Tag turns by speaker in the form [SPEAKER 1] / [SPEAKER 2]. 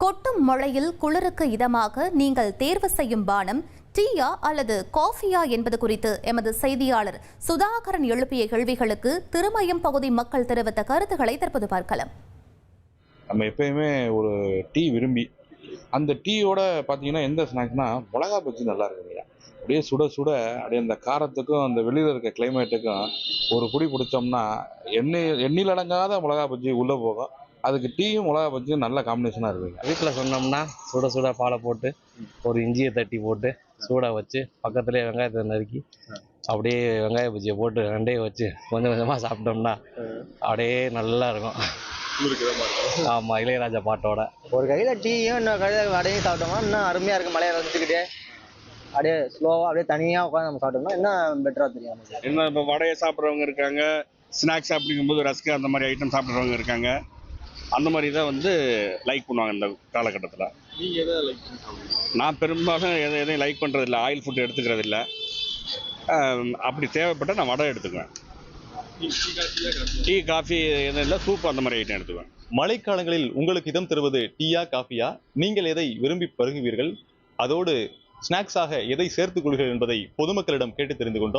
[SPEAKER 1] கொட்டும் மழையில் குளிருக்கு இதமாக நீங்கள் தேர்வு செய்யும் பானம் டீயா அல்லது காஃபியா என்பது குறித்து எமது செய்தியாளர் சுதாகரன் எழுப்பிய கேள்விகளுக்கு திருமயம் பகுதி மக்கள் தெரிவித்த கருத்துக்களை தற்போது பார்க்கலாம்.
[SPEAKER 2] நம்ம எப்பயுமே ஒரு டீ விரும்பி அந்த டீயோட பார்த்தீங்கன்னா எந்த ஸ்நாக்ஸ்னா மிளகா பஜ்ஜி நல்லா இருக்குங்க. அப்படியே சுட சுட அப்படியே அந்த காரத்துக்கும் அந்த வெளியில் இருக்க கிளைமேட்டுக்கும் ஒரு குடி பிடிச்சோம்னா எண்ணில் அடங்காத மிளகா பஜ்ஜி உள்ளே போகும். அதுக்கு டீயும் மிளகா பஜ்ஜியும் நல்ல காம்பினேஷனாக இருக்குங்க.
[SPEAKER 3] வீட்டில் சொன்னோம்னா சுட சுட பாலை போட்டு ஒரு இஞ்சியை தட்டி போட்டு சூடாக வச்சு பக்கத்துலேயே வெங்காயத்தை நறுக்கி அப்படியே வெங்காய பஜ்ஜியை போட்டு ரெண்டையும் வச்சு கொஞ்சம் கொஞ்சமாக சாப்பிட்டோம்னா அப்படியே நல்லா இருக்கும். ஆமாம், இளையராஜா பாட்டோட
[SPEAKER 4] ஒரு கையில் டீயும் இன்னொரு கையில் வடையும் சாப்பிட்டோம்னா இன்னும் அருமையாக இருக்குது. மலையை ரசிச்சுக்கிட்டே அப்படியே ஸ்லோவாக அப்படியே தனியாக உட்காந்து நம்ம சாப்பிட்டோம்னா இன்னும் பெட்டராக தெரியும் நமக்கு.
[SPEAKER 5] என்ன இப்போ வடையை சாப்பிட்றவங்க இருக்காங்க, ஸ்நாக்ஸ் அப்படிங்கும்போது ரஸ்க்கு அந்த மாதிரி ஐட்டம் சாப்பிட்றவங்க இருக்காங்க. அந்த மாதிரி தான் லைக் பண்ணுவாங்க இந்த காலகட்டத்தில்.
[SPEAKER 6] நீங்கள் எதை லைக் பண்ணி சாப்பிடுவீங்க?
[SPEAKER 5] நான் பெரும்பாலும் எதையும் லைக் பண்ணுறதில்ல, ஆயில் ஃபுட் எடுத்துக்கிறது இல்லை. அப்படி தேவைப்பட்டால் நான் வடை எடுத்துக்குவேன். டீ காஃபி எதுவும் இல்லை, சூப் அந்த மாதிரி ஐட்டம் எடுத்துக்குவேன்.
[SPEAKER 6] மழைக்காலங்களில் உங்களுக்கு இதம் தருவது டீயா காஃபியா? நீங்கள் எதை விரும்பி பருகுவீர்கள்? அதோடு ஸ்நாக்ஸாக எதை சேர்த்துக் கொள்கிறீர்கள் என்பதை பொதுமக்களிடம் கேட்டு தெரிந்து கொண்டோம்.